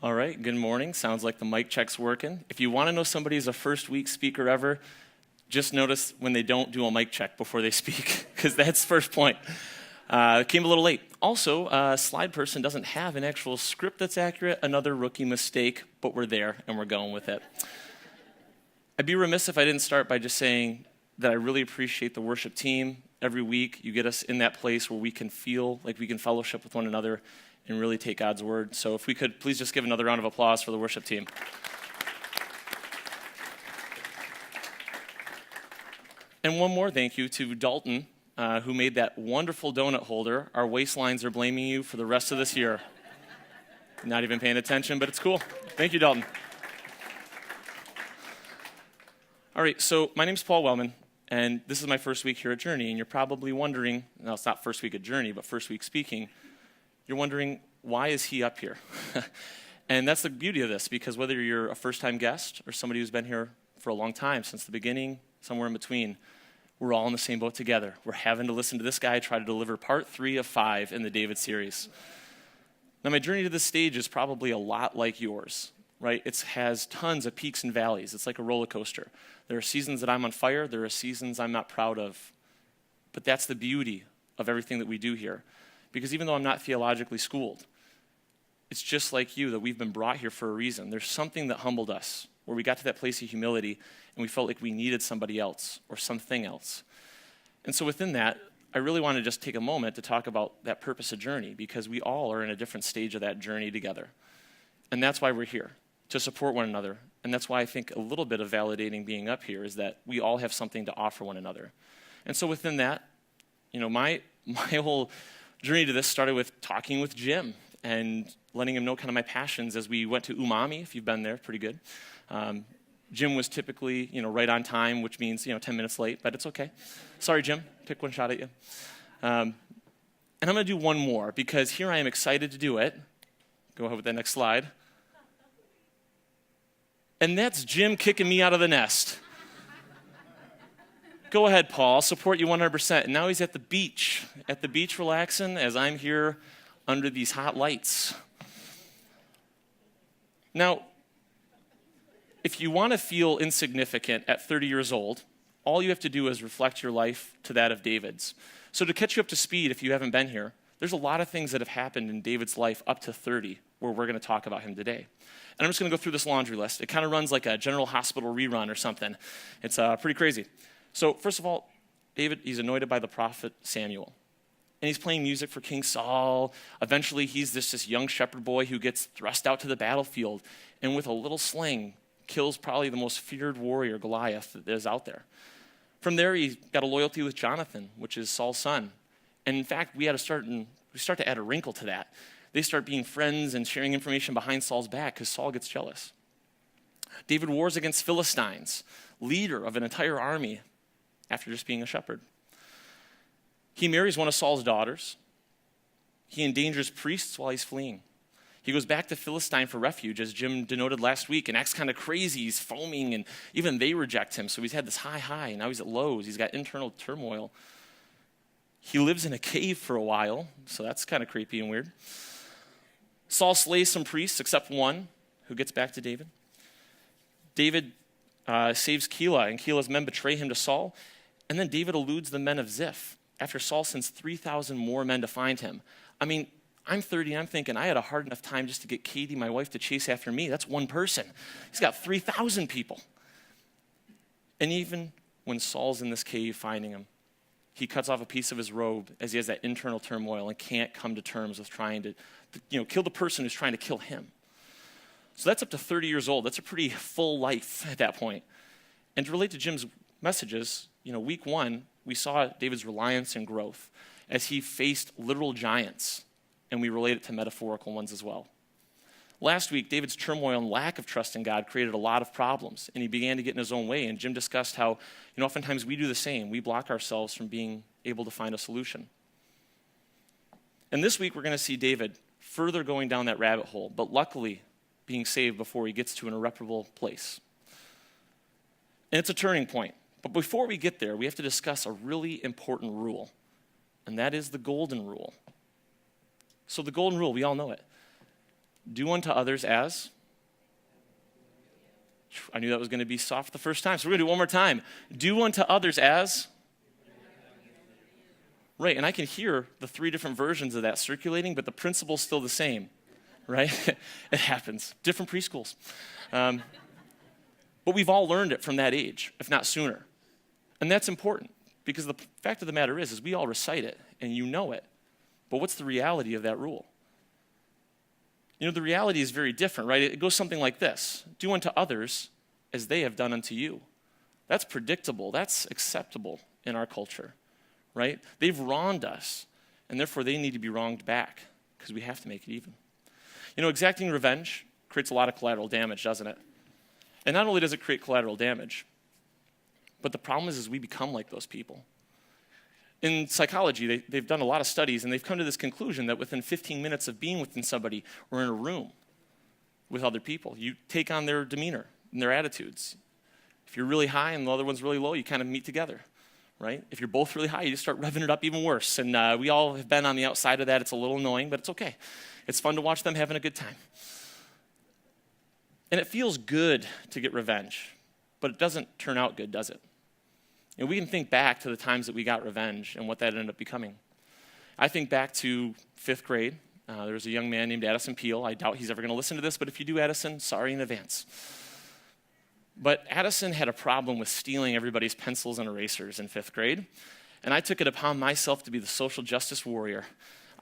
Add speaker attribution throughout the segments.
Speaker 1: All right, good morning. Sounds like the mic check's working. If you want to know somebody's a first week speaker ever, just notice when they don't do a mic check before they speak, because that's first point. Came a little late. Also, slide person doesn't have an actual script that's accurate. Another rookie mistake, but we're there and we're going with it. I'd be remiss if I didn't start by just saying that I really appreciate the worship team. Every week, you get us in that place where we can feel like we can fellowship with one another and really take God's word. So if we could, please just give another round of applause for the worship team. And one more thank you to Dalton, who made that wonderful donut holder. Our waistlines are blaming you for the rest of this year. Not even paying attention, but it's cool. Thank you, Dalton. All right, so my name's Paul Wellman, and this is my first week here at Journey, and you're probably wondering, no, it's not first week at Journey, but first week speaking, you're wondering, why is he up here? And that's the beauty of this, because whether you're a first-time guest or somebody who's been here for a long time, since the beginning, somewhere in between, we're all in the same boat together. We're having to listen to this guy try to deliver part 3 of 5 in the David series. Now, my journey to this stage is probably a lot like yours, right? It has tons of peaks and valleys. It's like a roller coaster. There are seasons that I'm on fire. There are seasons I'm not proud of. But that's the beauty of everything that we do here. Because even though I'm not theologically schooled, it's just like you that we've been brought here for a reason. There's something that humbled us, where we got to that place of humility and we felt like we needed somebody else or something else. And so within that, I really want to just take a moment to talk about that purpose of Journey, because we all are in a different stage of that journey together. And that's why we're here, to support one another. And that's why I think a little bit of validating being up here is that we all have something to offer one another. And so within that, you know, my whole journey to this started with talking with Jim and letting him know kind of my passions as we went to Umami, if you've been there, pretty good. Jim was typically, right on time, which means, 10 minutes late, but it's okay. Sorry, Jim, pick one shot at you. And I'm going to do one more, because here I am excited to do it. Go ahead with that next slide. And that's Jim kicking me out of the nest. Go ahead, Paul. I'll support you 100%. And now he's at the beach relaxing as I'm here under these hot lights. Now, if you want to feel insignificant at 30 years old, all you have to do is reflect your life to that of David's. So to catch you up to speed, if you haven't been here, there's a lot of things that have happened in David's life up to 30 where we're going to talk about him today. And I'm just going to go through this laundry list. It kind of runs like a General Hospital rerun or something. It's pretty crazy. So first of all, David, he's anointed by the prophet Samuel. And he's playing music for King Saul. Eventually, he's this young shepherd boy who gets thrust out to the battlefield. And with a little sling, kills probably the most feared warrior, Goliath, that is out there. From there, he got a loyalty with Jonathan, which is Saul's son. And in fact, we start to add a wrinkle to that. They start being friends and sharing information behind Saul's back because Saul gets jealous. David wars against Philistines, leader of an entire army, after just being a shepherd. He marries one of Saul's daughters. He endangers priests while he's fleeing. He goes back to Philistine for refuge, as Jim denoted last week, and acts kind of crazy. He's foaming, and even they reject him. So he's had this high, and now he's at lows. He's got internal turmoil. He lives in a cave for a while, so that's kind of creepy and weird. Saul slays some priests, except one, who gets back to David. David saves Keilah, and Keilah's men betray him to Saul. And then David eludes the men of Ziph after Saul sends 3,000 more men to find him. I mean, I'm 30, and I'm thinking I had a hard enough time just to get Katie, my wife, to chase after me. That's one person. He's got 3,000 people. And even when Saul's in this cave finding him, he cuts off a piece of his robe as he has that internal turmoil and can't come to terms with trying to kill the person who's trying to kill him. So that's up to 30 years old. That's a pretty full life at that point. And to relate to Jim's messages, week 1, we saw David's reliance and growth as he faced literal giants, and we relate it to metaphorical ones as well. Last week, David's turmoil and lack of trust in God created a lot of problems, and he began to get in his own way, and Jim discussed how, oftentimes we do the same. We block ourselves from being able to find a solution. And this week, we're going to see David further going down that rabbit hole, but luckily being saved before he gets to an irreparable place. And it's a turning point. But before we get there, we have to discuss a really important rule, and that is the golden rule. So the golden rule, we all know it. Do unto others as. I knew that was going to be soft the first time, so we're going to do it one more time. Do unto others as. Right, and I can hear the 3 different versions of that circulating, but the principle's still the same, right? It happens. Different preschools. But we've all learned it from that age, if not sooner. And that's important, because the fact of the matter is we all recite it, and you know it. But what's the reality of that rule? You know, the reality is very different, right? It goes something like this. Do unto others as they have done unto you. That's predictable. That's acceptable in our culture, right? They've wronged us, and therefore they need to be wronged back, because we have to make it even. You know, exacting revenge creates a lot of collateral damage, doesn't it? And not only does it create collateral damage, but the problem is we become like those people. In psychology, they've done a lot of studies, and they've come to this conclusion that within 15 minutes of being within somebody or in a room with other people, you take on their demeanor and their attitudes. If you're really high and the other one's really low, you kind of meet together, right? If you're both really high, you just start revving it up even worse. And we all have been on the outside of that. It's a little annoying, but it's okay. It's fun to watch them having a good time. And it feels good to get revenge, but it doesn't turn out good, does it? And we can think back to the times that we got revenge and what that ended up becoming. I think back to 5th grade. There was a young man named Addison Peele. I doubt he's ever going to listen to this, but if you do, Addison, sorry in advance. But Addison had a problem with stealing everybody's pencils and erasers in 5th grade, and I took it upon myself to be the social justice warrior.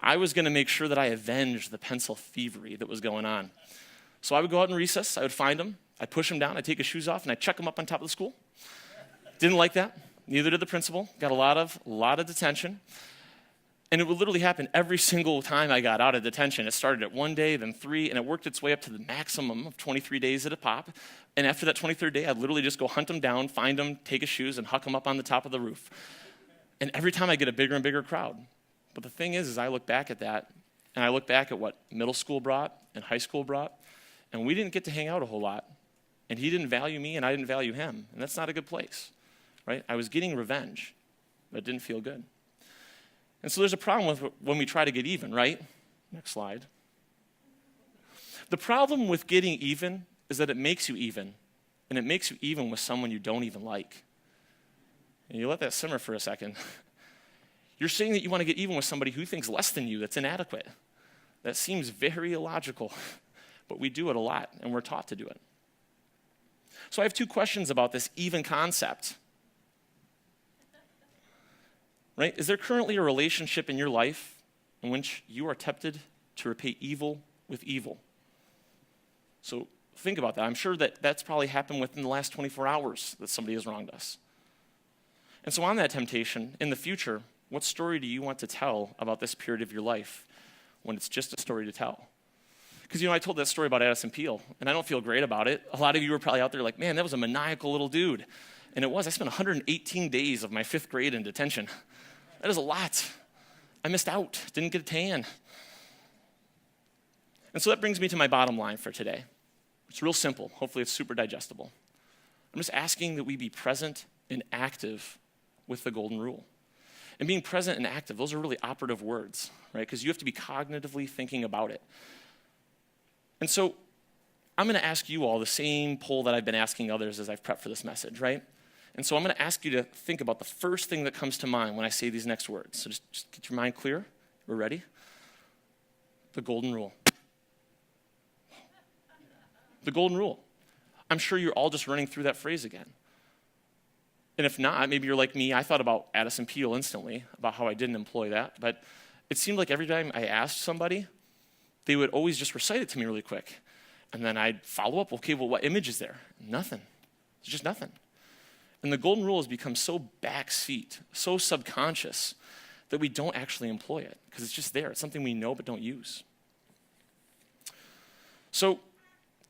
Speaker 1: I was going to make sure that I avenged the pencil thievery that was going on. So I would go out in recess, I would find him, I'd push him down, I'd take his shoes off, and I'd chuck him up on top of the school. Didn't like that. Neither did the principal. Got a lot of detention. And it would literally happen every single time I got out of detention. It started at 1 day, then 3, and it worked its way up to the maximum of 23 days at a pop. And after that 23rd day, I'd literally just go hunt him down, find him, take his shoes, and huck him up on the top of the roof. And every time I get a bigger and bigger crowd. But the thing is I look back at that, and I look back at what middle school brought and high school brought, and we didn't get to hang out a whole lot. And he didn't value me, and I didn't value him. And that's not a good place, right? I was getting revenge, but it didn't feel good. And so there's a problem with when we try to get even, right? Next slide. The problem with getting even is that it makes you even, and it makes you even with someone you don't even like. And you let that simmer for a second. You're saying that you want to get even with somebody who thinks less than you, that's inadequate. That seems very illogical, but we do it a lot, and we're taught to do it. So I have 2 questions about this even concept. Right? Is there currently a relationship in your life in which you are tempted to repay evil with evil? So think about that. I'm sure that that's probably happened within the last 24 hours that somebody has wronged us. And so on that temptation, in the future, what story do you want to tell about this period of your life when it's just a story to tell? Because, I told that story about Addison Peele, and I don't feel great about it. A lot of you were probably out there like, man, that was a maniacal little dude. And it was. I spent 118 days of my 5th grade in detention. That is a lot. I missed out, didn't get a tan. And so that brings me to my bottom line for today. It's real simple. Hopefully it's super digestible. I'm just asking that we be present and active with the golden rule. And being present and active, those are really operative words, right? Because you have to be cognitively thinking about it. And so I'm going to ask you all the same poll that I've been asking others as I've prepped for this message, right? And so I'm going to ask you to think about the first thing that comes to mind when I say these next words. So just get your mind clear. We're ready? The golden rule. The golden rule. I'm sure you're all just running through that phrase again. And if not, maybe you're like me. I thought about Addison Peele instantly, about how I didn't employ that. But it seemed like every time I asked somebody, they would always just recite it to me really quick. And then I'd follow up, okay, well, what image is there? Nothing. It's just nothing. And the golden rule has become so backseat, so subconscious, that we don't actually employ it because it's just there. It's something we know but don't use. So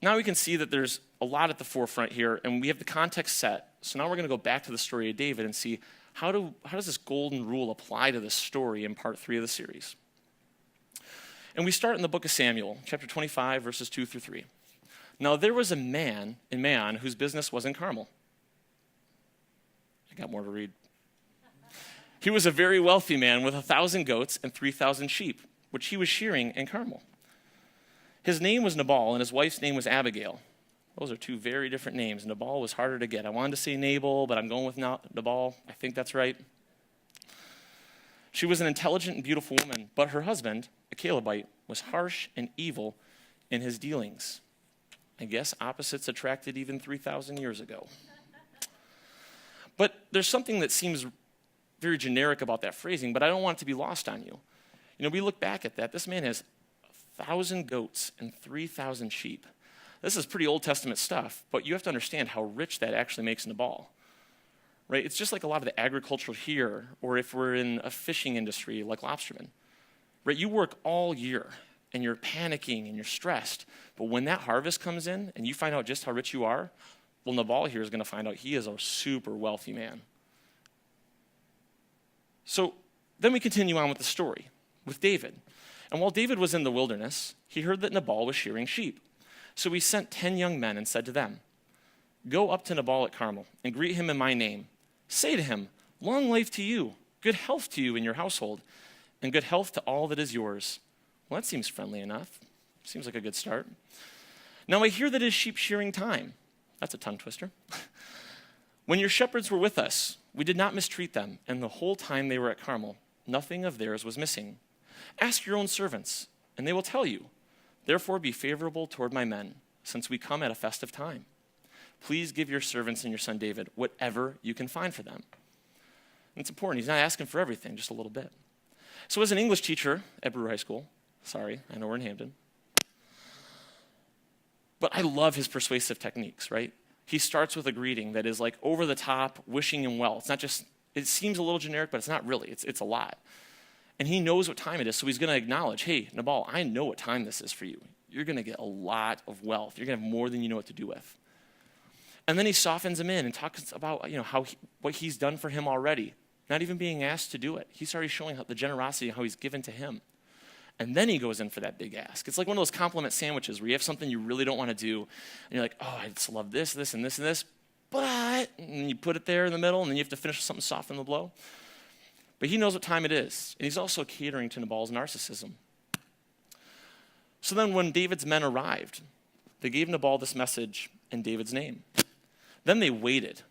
Speaker 1: now we can see that there's a lot at the forefront here, and we have the context set. So now we're going to go back to the story of David and see how does this golden rule apply to this story in part 3 of the series. And we start in the book of Samuel, chapter 25, verses 2 through 3. Now there was a man whose business was in Carmel. I got more to read. He was a very wealthy man with 1,000 goats and 3,000 sheep, which he was shearing in Carmel. His name was Nabal, and his wife's name was Abigail. Those are two very different names. Nabal was harder to get. I wanted to say Nabal, but I'm going with Nabal. I think that's right. She was an intelligent and beautiful woman, but her husband, a Calebite, was harsh and evil in his dealings. I guess opposites attracted even 3,000 years ago. But there's something that seems very generic about that phrasing, but I don't want it to be lost on you. You know, we look back at that. This man has 1,000 goats and 3,000 sheep. This is pretty Old Testament stuff, but you have to understand how rich that actually makes Nabal. Right? It's just like a lot of the agriculture here, or if we're in a fishing industry like lobstermen. Right? You work all year, and you're panicking, and you're stressed. But when that harvest comes in, and you find out just how rich you are, well, Nabal here is going to find out he is a super wealthy man. So then we continue on with the story, with David. And while David was in the wilderness, he heard that Nabal was shearing sheep. So he sent 10 young men and said to them, "Go up to Nabal at Carmel and greet him in my name. Say to him, 'Long life to you, good health to you and your household, and good health to all that is yours.'" Well, that seems friendly enough. Seems like a good start. "Now I hear that it is sheep shearing time." That's a tongue twister. "When your shepherds were with us, we did not mistreat them, and the whole time they were at Carmel, nothing of theirs was missing. Ask your own servants, and they will tell you. Therefore be favorable toward my men, since we come at a festive time. Please give your servants and your son David whatever you can find for them." And it's important. He's not asking for everything, just a little bit. So as an English teacher at Brewer High School, sorry, I know we're in Hampton, but I love his persuasive techniques, right? He starts with a greeting that is like over the top, wishing him well. It's not just, it seems a little generic, but it's not really. It's a lot. And he knows what time it is, so he's going to acknowledge, "Hey, Nabal, I know what time this is for you. You're going to get a lot of wealth. You're going to have more than you know what to do with." And then he softens him in and talks about what he's done for him already, not even being asked to do it. He's already showing the generosity of how he's given to him. And then he goes in for that big ask. It's like one of those compliment sandwiches where you have something you really don't want to do, and you're like, "Oh, I just love this, this, and this, and this," but, and you put it there in the middle, and then you have to finish with something soft in the blow. But he knows what time it is, and he's also catering to Nabal's narcissism. So then when David's men arrived, they gave Nabal this message in David's name. Then they waited.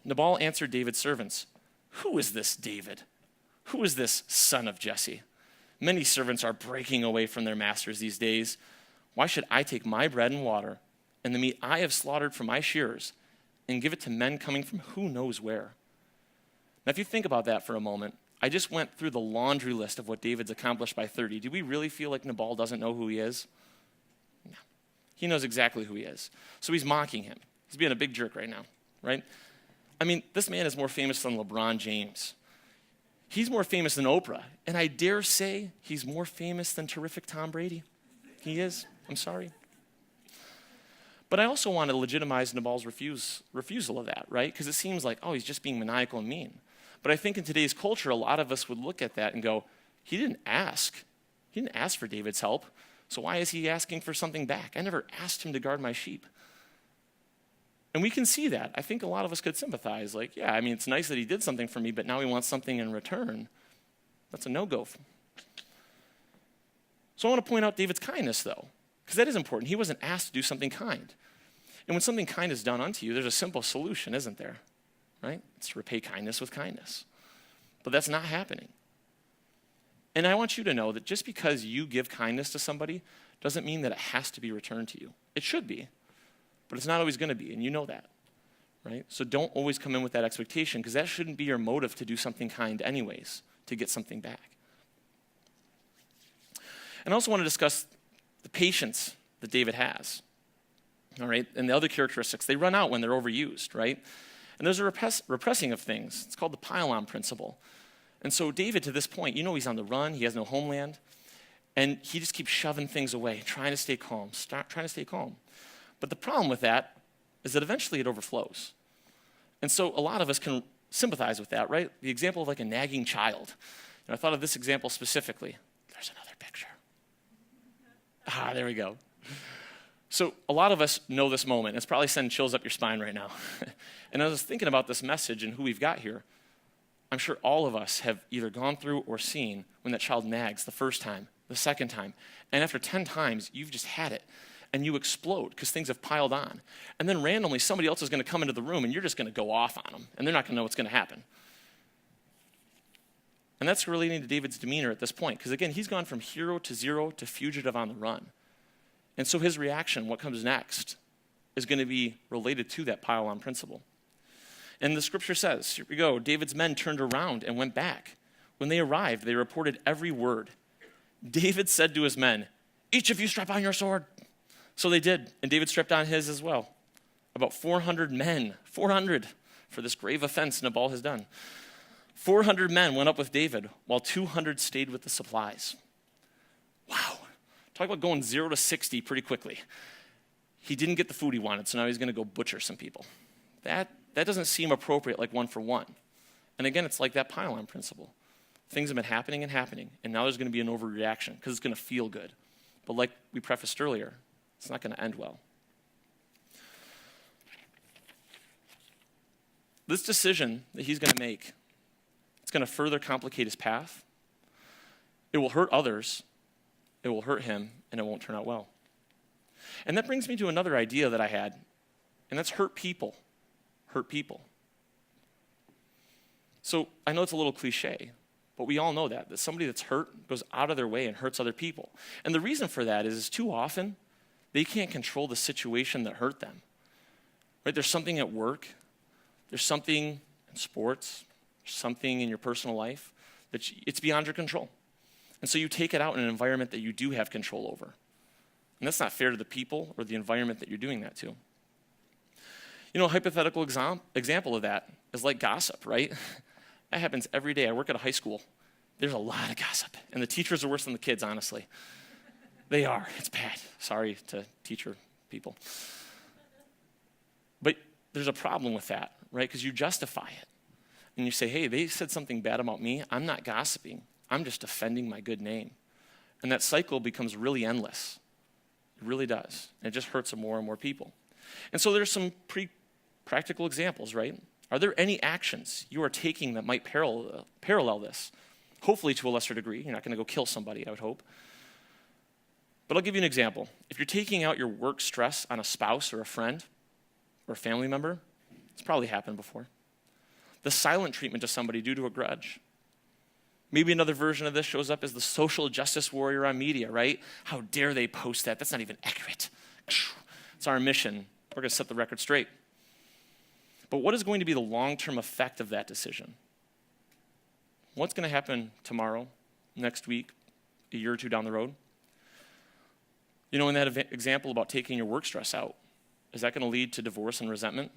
Speaker 1: Nabal answered David's servants, "Who is this David? Who is this son of Jesse? Many servants are breaking away from their masters these days. Why should I take my bread and water and the meat I have slaughtered for my shearers and give it to men coming from who knows where?" Now, if you think about that for a moment, I just went through the laundry list of what David's accomplished by 30. Do we really feel like Nabal doesn't know who he is? No. He knows exactly who he is. So he's mocking him. He's being a big jerk right now, right? I mean, this man is more famous than LeBron James. He's more famous than Oprah. And I dare say he's more famous than terrific Tom Brady. He is. I'm sorry. But I also want to legitimize Nabal's refusal of that, right? Because it seems like, oh, he's just being maniacal and mean. But I think in today's culture, a lot of us would look at that and go, he didn't ask. He didn't ask for David's help. So why is he asking for something back? I never asked him to guard my sheep. And we can see that. I think a lot of us could sympathize. Like, yeah, I mean, it's nice that he did something for me, but now he wants something in return. That's a no-go. So I want to point out David's kindness, though, because that is important. He wasn't asked to do something kind. And when something kind is done unto you, there's a simple solution, isn't there? Right? It's to repay kindness with kindness. But that's not happening. And I want you to know that just because you give kindness to somebody doesn't mean that it has to be returned to you. It should be. But it's not always going to be, and you know that, right? So don't always come in with that expectation, because that shouldn't be your motive to do something kind anyways, to get something back. And I also want to discuss the patience that David has, all right? And the other characteristics, they run out when they're overused, right? And there's a repressing of things. It's called the pile-on principle. And so David, to this point, you know he's on the run, he has no homeland, and he just keeps shoving things away, trying to stay calm, trying to stay calm. But the problem with that is that eventually it overflows. And so a lot of us can sympathize with that, right? The example of like a nagging child. And I thought of this example specifically. There's another picture. There we go. So a lot of us know this moment. It's probably sending chills up your spine right now. And as I was thinking about this message and who we've got here, I'm sure all of us have either gone through or seen when that child nags the first time, the second time. And after 10 times, you've just had it. And you explode because things have piled on. And then randomly, somebody else is going to come into the room and you're just going to go off on them. And they're not going to know what's going to happen. And that's relating to David's demeanor at this point. Because again, he's gone from hero to zero to fugitive on the run. And so his reaction, what comes next, is going to be related to that pile-on principle. And the scripture says, here we go, David's men turned around and went back. When they arrived, they reported every word. David said to his men, each of you strap on your sword. So they did, and David strapped on his as well. About 400 men, 400 for this grave offense Nabal has done. 400 men went up with David, while 200 stayed with the supplies. Wow. Talk about going 0 to 60 pretty quickly. He didn't get the food he wanted, so now he's going to go butcher some people. That doesn't seem appropriate like one for one. And again, it's like that pile-on principle. Things have been happening, and now there's going to be an overreaction because it's going to feel good. But like we prefaced earlier, it's not going to end well. This decision that he's going to make, it's going to further complicate his path. It will hurt others, it will hurt him, and it won't turn out well. And that brings me to another idea that I had, and that's hurt people. Hurt people. So I know it's a little cliche, but we all know that somebody that's hurt goes out of their way and hurts other people. And the reason for that is too often, they can't control the situation that hurt them. Right? There's something at work, there's something in sports, there's something in your personal life that it's beyond your control. And so you take it out in an environment that you do have control over. And that's not fair to the people or the environment that you're doing that to. You know, a hypothetical example of that is like gossip, right? That happens every day. I work at a high school. There's a lot of gossip. And the teachers are worse than the kids, honestly. They are. It's bad. Sorry to teacher people. But there's a problem with that, right? Because you justify it. And you say, hey, they said something bad about me. I'm not gossiping. I'm just defending my good name. And that cycle becomes really endless. It really does. And it just hurts more and more people. And so there's some pretty practical examples, right? Are there any actions you are taking that might parallel this? Hopefully to a lesser degree. You're not going to go kill somebody, I would hope. But I'll give you an example. If you're taking out your work stress on a spouse or a friend or a family member, it's probably happened before. The silent treatment to somebody due to a grudge. Maybe another version of this shows up as the social justice warrior on media, right? How dare they post that? That's not even accurate. It's our mission. We're going to set the record straight. But what is going to be the long-term effect of that decision? What's going to happen tomorrow, next week, a year or two down the road? You know, in that example about taking your work stress out, is that going to lead to divorce and resentment?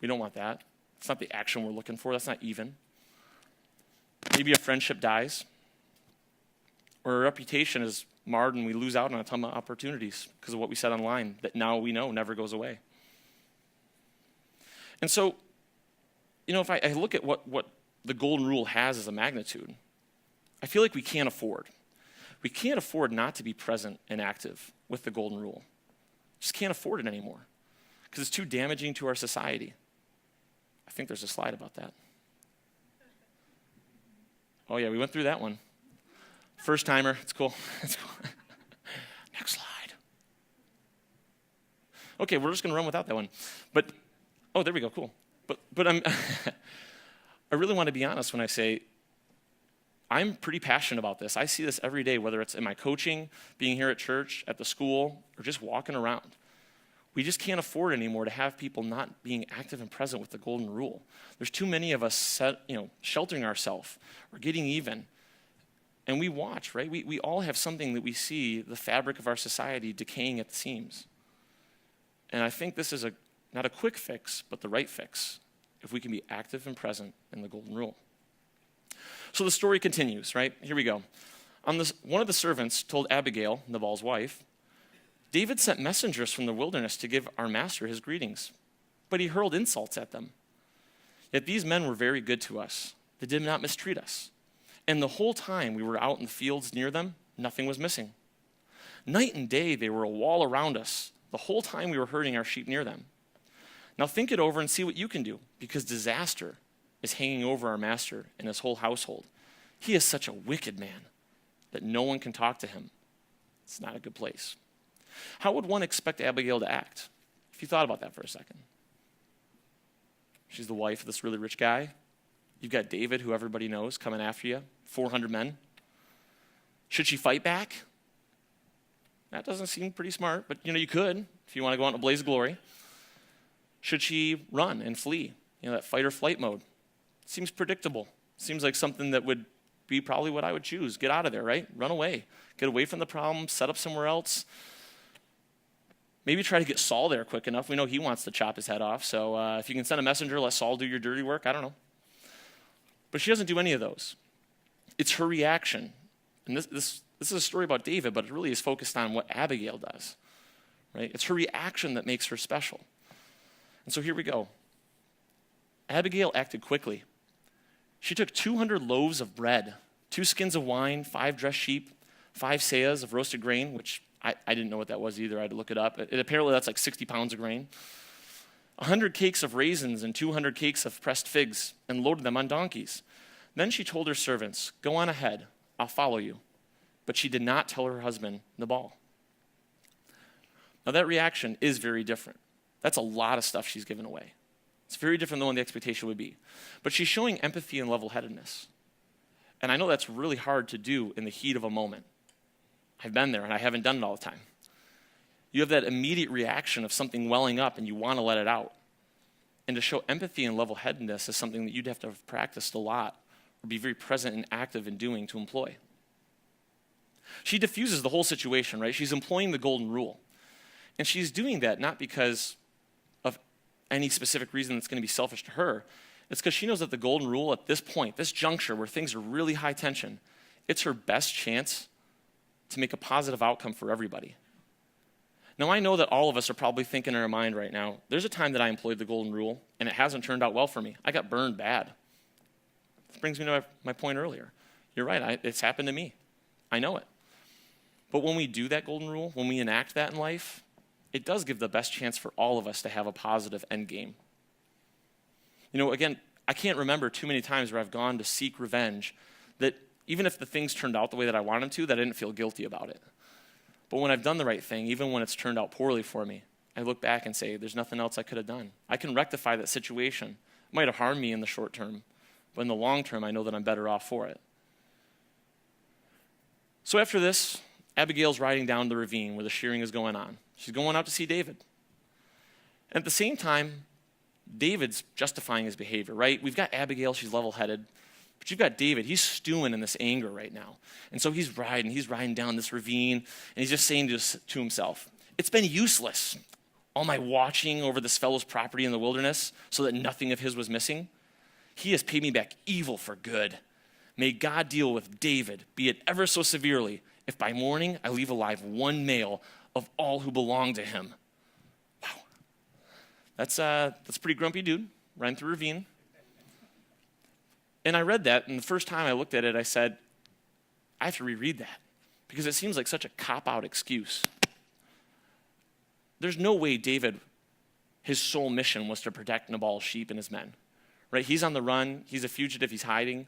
Speaker 1: We don't want that. It's not the action we're looking for. That's not even. Maybe a friendship dies, or a reputation is marred and we lose out on a ton of opportunities because of what we said online that now we know never goes away. And so, you know, if I look at what the golden rule has as a magnitude, I feel like we can't afford. We can't afford not to be present and active with the golden rule. Just can't afford it anymore because it's too damaging to our society. I think there's a slide about that. Oh yeah, we went through that one. First timer, it's cool. It's cool. Next slide. Okay, we're just gonna run without that one. But, oh, there we go, cool. But I'm, I really want to be honest when I say I'm pretty passionate about this. I see this every day, whether it's in my coaching, being here at church, at the school, or just walking around. We just can't afford anymore to have people not being active and present with the golden rule. There's too many of us sheltering ourselves or getting even. And we watch, right? We all have something that we see the fabric of our society decaying at the seams. And I think this is not a quick fix, but the right fix, if we can be active and present in the golden rule. So the story continues, right? Here we go. One of the servants told Abigail, Nabal's wife, David sent messengers from the wilderness to give our master his greetings, but he hurled insults at them. Yet these men were very good to us. They did not mistreat us. And the whole time we were out in the fields near them, nothing was missing. Night and day they were a wall around us, the whole time we were herding our sheep near them. Now think it over and see what you can do, because disaster is hanging over our master and his whole household. He is such a wicked man. that no one can talk to him. It's not a good place. How would one expect Abigail to act? If you thought about that for a second. She's the wife of this really rich guy. You've got David, who everybody knows, coming after you, 400 men. Should she fight back? That doesn't seem pretty smart, but you could if you want to go out in a blaze of glory. Should she run and flee? That fight or flight mode. Seems predictable. Seems like something that would be probably what I would choose. Get out of there, right? Run away. Get away from the problem, set up somewhere else. Maybe try to get Saul there quick enough. We know he wants to chop his head off, so if you can send a messenger, let Saul do your dirty work, I don't know. But she doesn't do any of those. It's her reaction. And this is a story about David, but it really is focused on what Abigail does, right? It's her reaction that makes her special. And so here we go. Abigail acted quickly. She took 200 loaves of bread, 2 skins of wine, 5 dressed sheep, 5 seahs of roasted grain, which I didn't know what that was either. I had to look it up. Apparently that's like 60 pounds of grain. 100 cakes of raisins and 200 cakes of pressed figs, and loaded them on donkeys. Then she told her servants, "Go on ahead, I'll follow you." But she did not tell her husband, Nabal. Now that reaction is very different. That's a lot of stuff she's given away. It's very different than what the expectation would be. But she's showing empathy and level-headedness. And I know that's really hard to do in the heat of a moment. I've been there, and I haven't done it all the time. You have that immediate reaction of something welling up, and you want to let it out. And to show empathy and level-headedness is something that you'd have to have practiced a lot or be very present and active in doing to employ. She diffuses the whole situation, right? She's employing the golden rule. And she's doing that not because of any specific reason that's going to be selfish to her. It's because she knows that the golden rule at this point, this juncture where things are really high tension, it's her best chance to make a positive outcome for everybody. Now, I know that all of us are probably thinking in our mind right now, there's a time that I employed the golden rule, and it hasn't turned out well for me. I got burned bad. This brings me to my point earlier. You're right, it's happened to me. I know it. But when we do that golden rule, when we enact that in life, it does give the best chance for all of us to have a positive end game. Again, I can't remember too many times where I've gone to seek revenge that even if the things turned out the way that I wanted them to, that I didn't feel guilty about it. But when I've done the right thing, even when it's turned out poorly for me, I look back and say, there's nothing else I could have done. I can rectify that situation. It might have harmed me in the short term, but in the long term, I know that I'm better off for it. So after this, Abigail's riding down the ravine where the shearing is going on. She's going out to see David. And at the same time, David's justifying his behavior, right? We've got Abigail, she's level-headed. But you've got David, he's stewing in this anger right now. And so he's riding down this ravine, and he's just saying to himself, it's been useless, all my watching over this fellow's property in the wilderness so that nothing of his was missing. He has paid me back evil for good. May God deal with David, be it ever so severely, if by morning I leave alive one male of all who belong to him. Wow. That's a pretty grumpy dude, riding through a ravine. And I read that, and the first time I looked at it, I said, I have to reread that, because it seems like such a cop-out excuse. There's no way David, his sole mission was to protect Nabal's sheep and his men, right? He's on the run, he's a fugitive, he's hiding,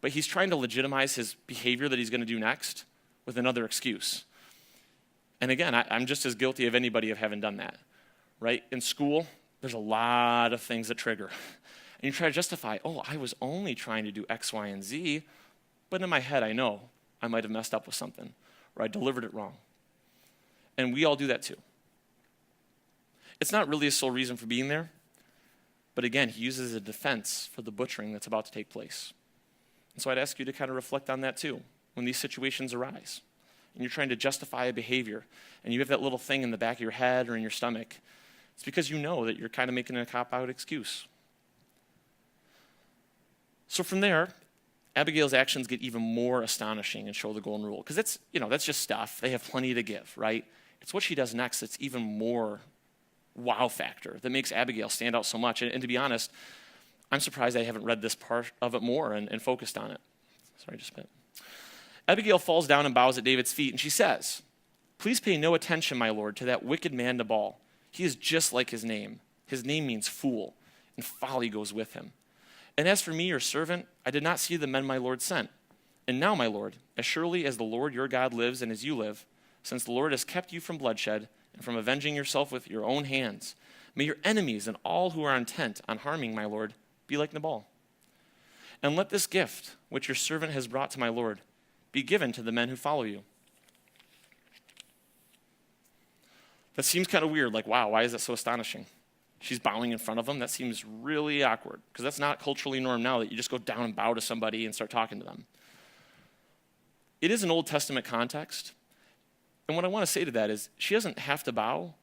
Speaker 1: but he's trying to legitimize his behavior that he's going to do next with another excuse. And again, I'm just as guilty of anybody of having done that, right? In school, there's a lot of things that trigger. And you try to justify, I was only trying to do X, Y, and Z, but in my head I know I might have messed up with something, or I delivered it wrong. And we all do that too. It's not really a sole reason for being there, but again, he uses a defense for the butchering that's about to take place. And so I'd ask you to kind of reflect on that too, when these situations arise, and you're trying to justify a behavior, and you have that little thing in the back of your head or in your stomach. It's because you know that you're kind of making a cop-out excuse. So from there, Abigail's actions get even more astonishing and show the golden rule. Because that's just stuff. They have plenty to give, right? It's what she does next that's even more wow factor that makes Abigail stand out so much. And to be honest, I'm surprised I haven't read this part of it more and focused on it. Sorry, just spit. Abigail falls down and bows at David's feet, and she says, "Please pay no attention, my lord, to that wicked man Nabal. He is just like his name. His name means fool, and folly goes with him. And as for me, your servant, I did not see the men my lord sent. And now, my Lord, as surely as the Lord your God lives and as you live, since the Lord has kept you from bloodshed and from avenging yourself with your own hands, may your enemies and all who are intent on harming my Lord be like Nabal. And let this gift, which your servant has brought to my Lord, be given to the men who follow you. That seems kind of weird, like, wow, why is that so astonishing? She's bowing in front of them. That seems really awkward, because that's not culturally norm now that you just go down and bow to somebody and start talking to them. It is an Old Testament context, and what I want to say to that is she doesn't have to bow,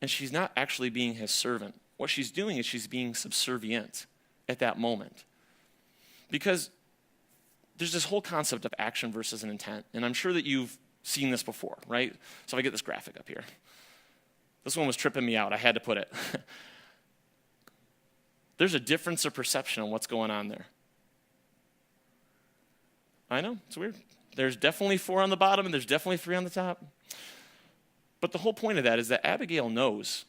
Speaker 1: and she's not actually being his servant. What she's doing is she's being subservient at that moment. Because there's this whole concept of action versus an intent, and I'm sure that you've seen this before, right? So if I get this graphic up here. This one was tripping me out. I had to put it. There's a difference of perception on what's going on there. I know, it's weird. There's definitely 4 on the bottom, and there's definitely 3 on the top. But the whole point of that is that Abigail knows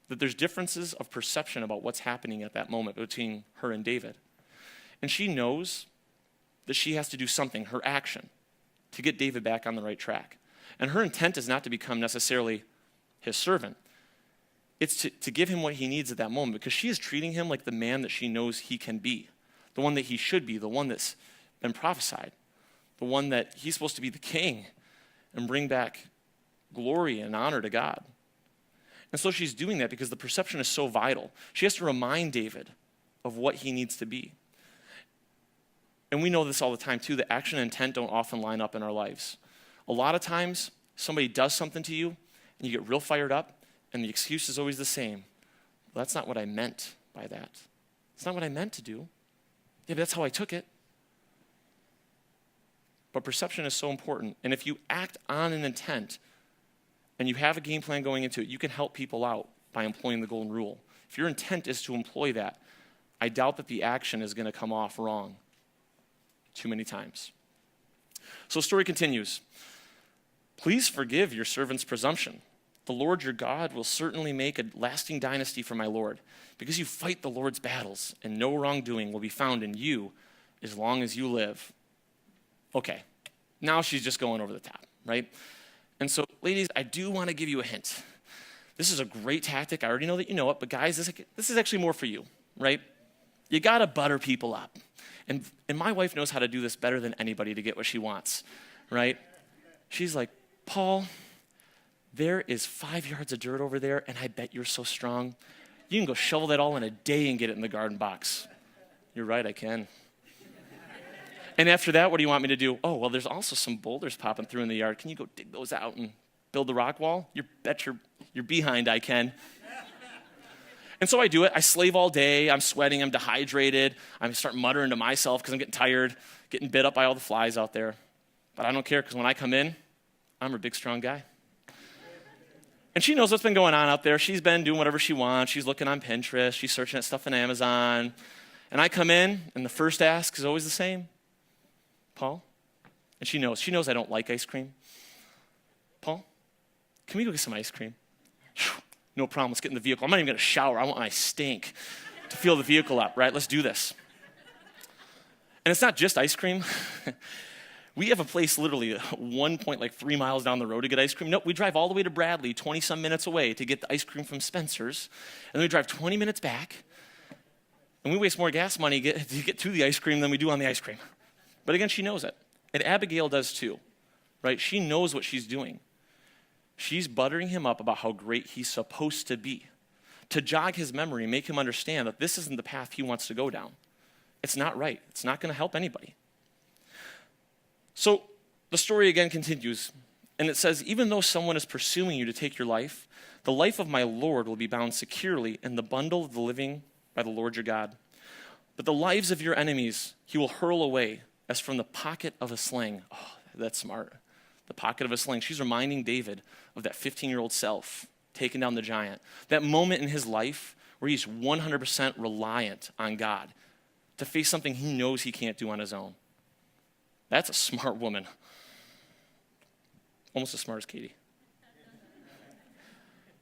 Speaker 1: that there's differences of perception about what's happening at that moment between her and David. And she knows that she has to do something, her action, to get David back on the right track. And her intent is not to become necessarily his servant. It's to give him what he needs at that moment, because she is treating him like the man that she knows he can be, the one that he should be, the one that's been prophesied, the one that he's supposed to be the king and bring back glory and honor to God. And so she's doing that because the perception is so vital. She has to remind David of what he needs to be. And we know this all the time too, that action and intent don't often line up in our lives. A lot of times, somebody does something to you, and you get real fired up, and the excuse is always the same. Well, that's not what I meant by that. It's not what I meant to do. Yeah, but that's how I took it. But perception is so important. And if you act on an intent, and you have a game plan going into it, you can help people out by employing the golden rule. If your intent is to employ that, I doubt that the action is going to come off wrong too many times. So the story continues. Please forgive your servant's presumption. The Lord your God will certainly make a lasting dynasty for my Lord, because you fight the Lord's battles, and no wrongdoing will be found in you as long as you live. Okay, now she's just going over the top, right? And so, ladies, I do want to give you a hint. This is a great tactic. I already know that you know it, but guys, this is actually more for you, right? You got to butter people up. And my wife knows how to do this better than anybody to get what she wants, right? She's like, Paul, there is 5 yards of dirt over there, and I bet you're so strong. You can go shovel that all in a day and get it in the garden box. You're right, I can. And after that, what do you want me to do? Oh, well, there's also some boulders popping through in the yard. Can you go dig those out and build the rock wall? You bet you're behind, I can. And so I do it. I slave all day. I'm sweating. I'm dehydrated. I start muttering to myself because I'm getting tired, getting bit up by all the flies out there. But I don't care, because when I come in, I'm a big, strong guy. And she knows what's been going on out there. She's been doing whatever she wants. She's looking on Pinterest. She's searching at stuff on Amazon. And I come in, and the first ask is always the same. Paul? And she knows I don't like ice cream. Paul, can we go get some ice cream? No problem. Let's get in the vehicle. I'm not even going to shower. I want my stink to fill the vehicle up, right? Let's do this. And it's not just ice cream. We have a place literally 3 miles down the road to get ice cream. Nope, we drive all the way to Bradley, 20-some minutes away, to get the ice cream from Spencer's. And then we drive 20 minutes back. And we waste more gas money to get to the ice cream than we do on the ice cream. But again, she knows it. And Abigail does too, right? She knows what she's doing. She's buttering him up about how great he's supposed to be, to jog his memory and make him understand that this isn't the path he wants to go down. It's not right. It's not going to help anybody. So the story again continues, and it says, even though someone is pursuing you to take your life, the life of my Lord will be bound securely in the bundle of the living by the Lord your God. But the lives of your enemies he will hurl away as from the pocket of a sling. Oh, that's smart. The pocket of a sling. She's reminding David of that 15-year-old self taking down the giant. That moment in his life where he's 100% reliant on God to face something he knows he can't do on his own. That's a smart woman. Almost as smart as Katie.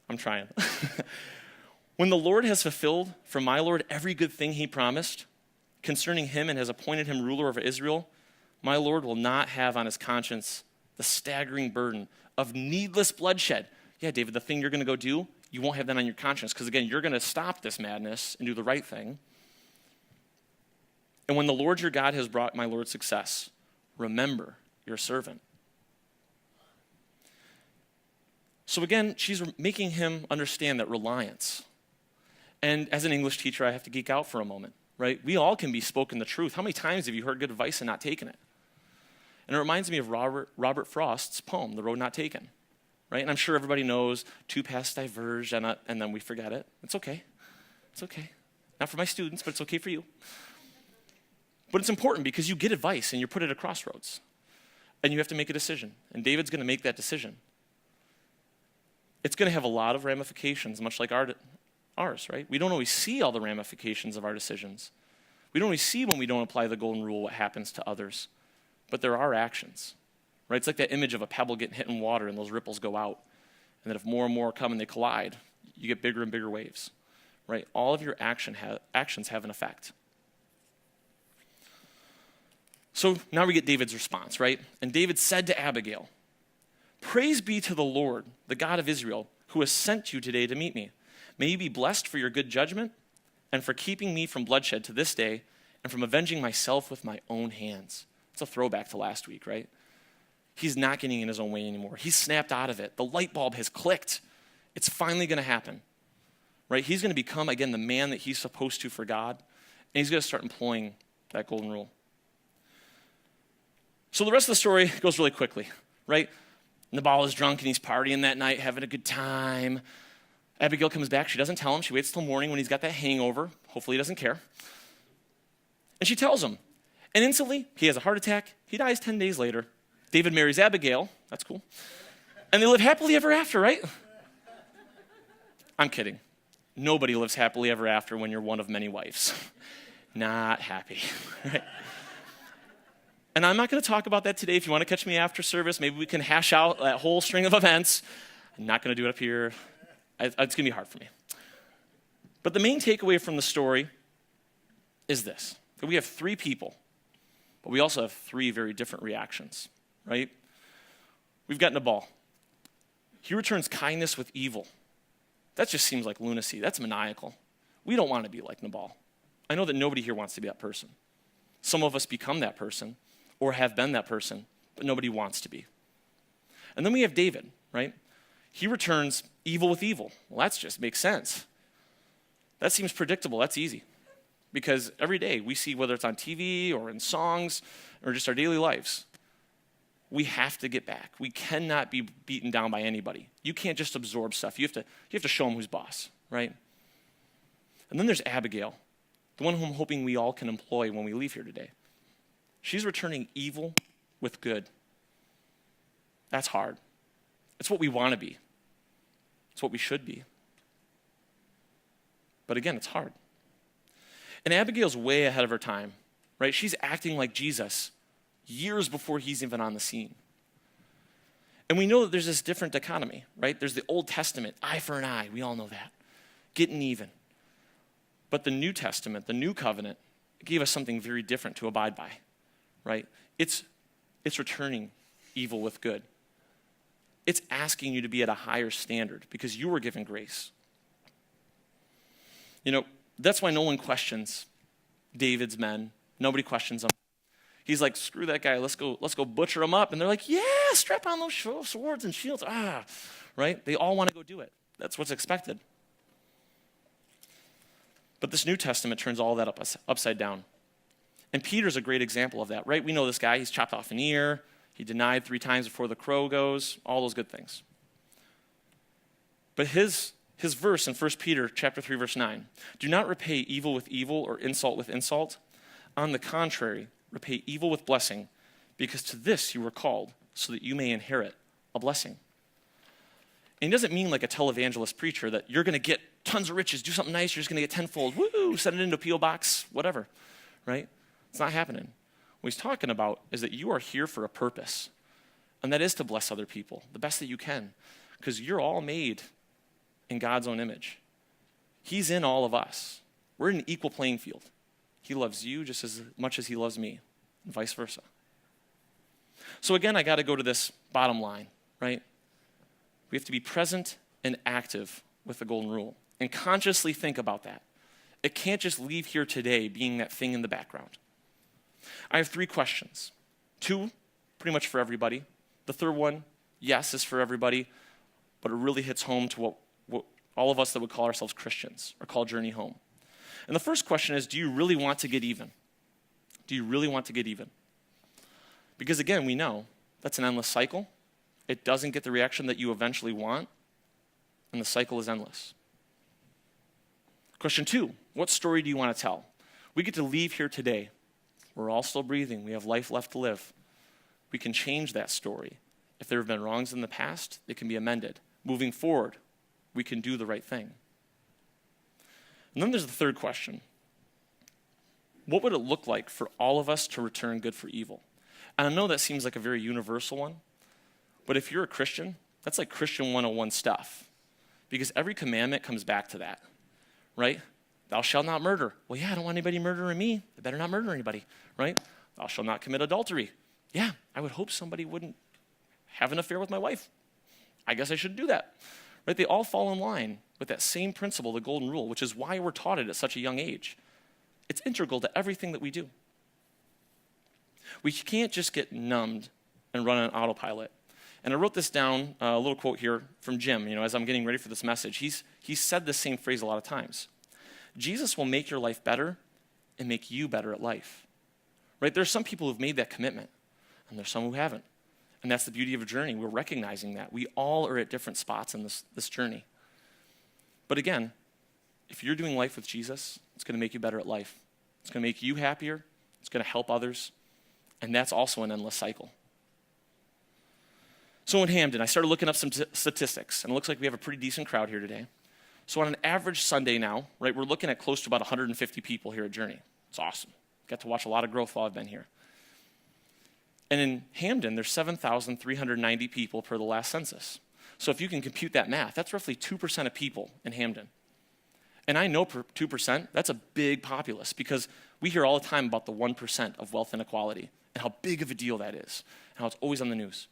Speaker 1: I'm trying. When the Lord has fulfilled for my Lord every good thing he promised concerning him and has appointed him ruler over Israel, My Lord will not have on his conscience the staggering burden of needless bloodshed. Yeah, David, the thing you're going to go do, you won't have that on your conscience because, again, you're going to stop this madness and do the right thing. And when the Lord your God has brought my Lord success, remember your servant. So again, she's making him understand that reliance. And as an English teacher, I have to geek out for a moment, right? We all can be spoken the truth. How many times have you heard good advice and not taken it? And it reminds me of Robert Frost's poem, The Road Not Taken, right? And I'm sure everybody knows, two paths diverge, and then we forget it. It's okay. It's okay. Not for my students, but it's okay for you. But it's important because you get advice and you're put at a crossroads. And you have to make a decision. And David's going to make that decision. It's going to have a lot of ramifications, much like ours, right? We don't always see all the ramifications of our decisions. We don't always see when we don't apply the golden rule what happens to others. But there are actions, right? It's like that image of a pebble getting hit in water and those ripples go out. And then if more and more come and they collide, you get bigger and bigger waves, right? All of your actions have an effect. So now we get David's response, right? And David said to Abigail, "Praise be to the Lord, the God of Israel, who has sent you today to meet me. May you be blessed for your good judgment and for keeping me from bloodshed to this day and from avenging myself with my own hands." It's a throwback to last week, right? He's not getting in his own way anymore. He's snapped out of it. The light bulb has clicked. It's finally going to happen, right? He's going to become, again, the man that he's supposed to for God, and he's going to start employing that golden rule. So the rest of the story goes really quickly, right? Nabal is drunk and he's partying that night, having a good time. Abigail comes back. She doesn't tell him. She waits till morning when he's got that hangover. Hopefully he doesn't care. And she tells him. And instantly, he has a heart attack. He dies 10 days later. David marries Abigail. That's cool. And they live happily ever after, right? I'm kidding. Nobody lives happily ever after when you're one of many wives. Not happy, right? And I'm not going to talk about that today. If you want to catch me after service, maybe we can hash out that whole string of events. I'm not going to do it up here. It's going to be hard for me. But the main takeaway from the story is this. That we have three people, but we also have three very different reactions, right? We've got Nabal. He returns kindness with evil. That just seems like lunacy. That's maniacal. We don't want to be like Nabal. I know that nobody here wants to be that person. Some of us become that person or have been that person, but nobody wants to be. And then we have David, right? He returns evil with evil. Well, that just makes sense. That seems predictable. That's easy. Because every day we see, whether it's on TV or in songs or just our daily lives, we have to get back. We cannot be beaten down by anybody. You can't just absorb stuff. You have to show them who's boss, right? And then there's Abigail, the one whom I'm hoping we all can employ when we leave here today. She's returning evil with good. That's hard. It's what we want to be. It's what we should be. But again, it's hard. And Abigail's way ahead of her time, right? She's acting like Jesus years before he's even on the scene. And we know that there's this different dichotomy, right? There's the Old Testament, eye for an eye. We all know that. Getting even. But the New Testament, the New Covenant, gave us something very different to abide by, right? It's returning evil with good. It's asking you to be at a higher standard because you were given grace. You know, that's why no one questions David's men. Nobody questions them. He's like, screw that guy. Let's go butcher him up. And they're like, yeah, strap on those swords and shields. Right? They all want to go do it. That's what's expected. But this New Testament turns all that upside down. And Peter's a great example of that, right? We know this guy. He's chopped off an ear. He denied 3 times before the crow goes. All those good things. But his verse in 1 Peter chapter 3, verse 9, do not repay evil with evil or insult with insult. On the contrary, repay evil with blessing, because to this you were called, so that you may inherit a blessing. And he doesn't mean like a televangelist preacher that you're going to get tons of riches, do something nice, you're just going to get tenfold, woo, send it into a P.O. box, whatever, right? It's not happening. What he's talking about is that you are here for a purpose, and that is to bless other people the best that you can, because you're all made in God's own image. He's in all of us. We're in an equal playing field. He loves you just as much as he loves me, and vice versa. So again, I got to go to this bottom line, right? We have to be present and active with the golden rule and consciously think about that. It can't just leave here today being that thing in the background. I have 3 questions. 2, pretty much for everybody. The third one, yes, is for everybody, but it really hits home to what all of us that would call ourselves Christians or call Journey home. And the first question is, do you really want to get even? Do you really want to get even? Because again, we know that's an endless cycle. It doesn't get the reaction that you eventually want, and the cycle is endless. Question 2, what story do you want to tell? We get to leave here today. We're all still breathing. We have life left to live. We can change that story. If there have been wrongs in the past, they can be amended. Moving forward, we can do the right thing. And then there's the third question. What would it look like for all of us to return good for evil? And I know that seems like a very universal one, but if you're a Christian, that's like Christian 101 stuff. Because every commandment comes back to that, right? Thou shalt not murder. Well, yeah, I don't want anybody murdering me. They better not murder anybody, right? Thou shalt not commit adultery. Yeah, I would hope somebody wouldn't have an affair with my wife. I guess I should do that, right? They all fall in line with that same principle, the golden rule, which is why we're taught it at such a young age. It's integral to everything that we do. We can't just get numbed and run on autopilot. And I wrote this down, a little quote here from Jim, as I'm getting ready for this message. He's said this same phrase a lot of times. Jesus will make your life better and make you better at life. Right? There's some people who've made that commitment, and there's some who haven't. And that's the beauty of a journey. We're recognizing that. We all are at different spots in this journey. But again, if you're doing life with Jesus, it's going to make you better at life. It's going to make you happier. It's going to help others. And that's also an endless cycle. So in Hamden, I started looking up some statistics, and it looks like we have a pretty decent crowd here today. So on an average Sunday now, right, we're looking at close to about 150 people here at Journey. It's awesome. Got to watch a lot of growth while I've been here. And in Hamden, there's 7,390 people per the last census. So if you can compute that math, that's roughly 2% of people in Hamden. And I know 2%, that's a big populace because we hear all the time about the 1% of wealth inequality and how big of a deal that is and how it's always on the news.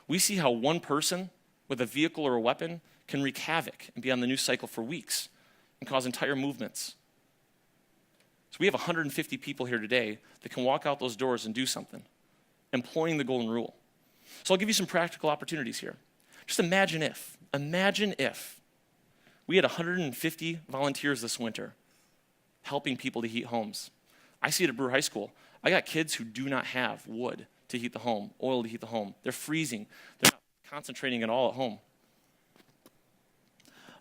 Speaker 1: We see how one person with a vehicle or a weapon can wreak havoc and be on the news cycle for weeks and cause entire movements. So we have 150 people here today that can walk out those doors and do something, employing the golden rule. So I'll give you some practical opportunities here. Just imagine if we had 150 volunteers this winter helping people to heat homes. I see it at Brewer High School. I got kids who do not have wood to heat the home, oil to heat the home. They're freezing. They're not concentrating at all at home.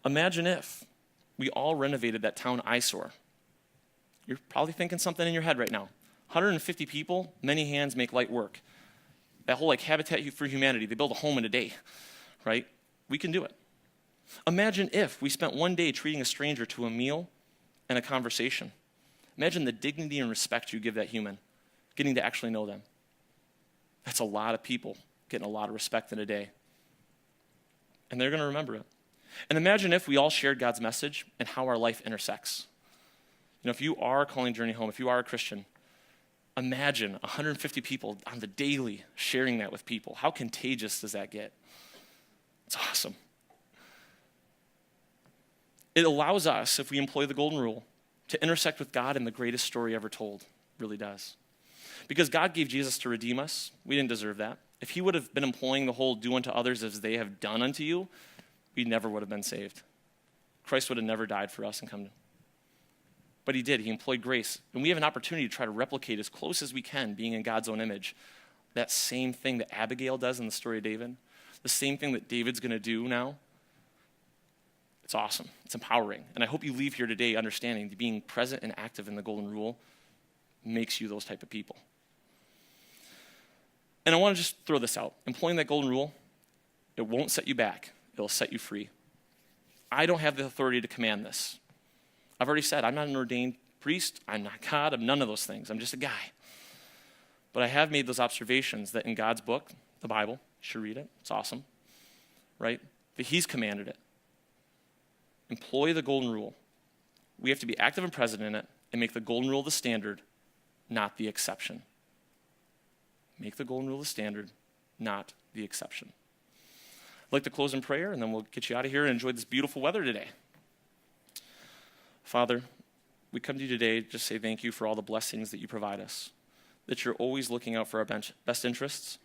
Speaker 1: Imagine if we all renovated that town eyesore. You're probably thinking something in your head right now. 150 people, many hands make light work. That whole Habitat for Humanity, they build a home in a day, right? We can do it. Imagine if we spent one day treating a stranger to a meal and a conversation. Imagine the dignity and respect you give that human, getting to actually know them. That's a lot of people getting a lot of respect in a day. And they're going to remember it. And imagine if we all shared God's message and how our life intersects. If you are calling Journey home, if you are a Christian, imagine 150 people on the daily sharing that with people. How contagious does that get? It's awesome. It allows us, if we employ the golden rule, to intersect with God in the greatest story ever told. It really does. Because God gave Jesus to redeem us. We didn't deserve that. If he would have been employing the whole do unto others as they have done unto you, we never would have been saved. Christ would have never died for us and come to. But he did. He employed grace. And we have an opportunity to try to replicate as close as we can, being in God's own image, that same thing that Abigail does in the story of David, the same thing that David's going to do now. It's awesome. It's empowering. And I hope you leave here today understanding that being present and active in the golden rule makes you those type of people. And I want to just throw this out. Employing that golden rule, it won't set you back. It'll set you free. I don't have the authority to command this. I've already said I'm not an ordained priest. I'm not God. I'm none of those things. I'm just a guy. But I have made those observations that in God's book, the Bible, you should read it. It's awesome, right? That he's commanded it. Employ the golden rule. We have to be active and present in it and make the golden rule the standard, not the exception. Make the golden rule the standard, not the exception. I'd like to close in prayer, and then we'll get you out of here and enjoy this beautiful weather today. Father, we come to you today to just say thank you for all the blessings that you provide us, that you're always looking out for our best interests.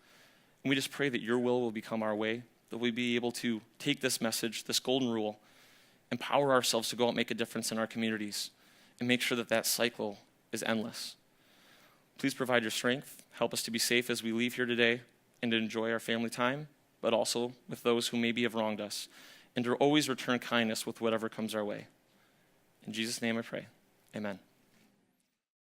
Speaker 1: And we just pray that your will become our way, that we be able to take this message, this golden rule, empower ourselves to go out and make a difference in our communities, and make sure that that cycle is endless. Please provide your strength. Help us to be safe as we leave here today and to enjoy our family time, but also with those who maybe have wronged us, and to always return kindness with whatever comes our way. In Jesus' name I pray. Amen.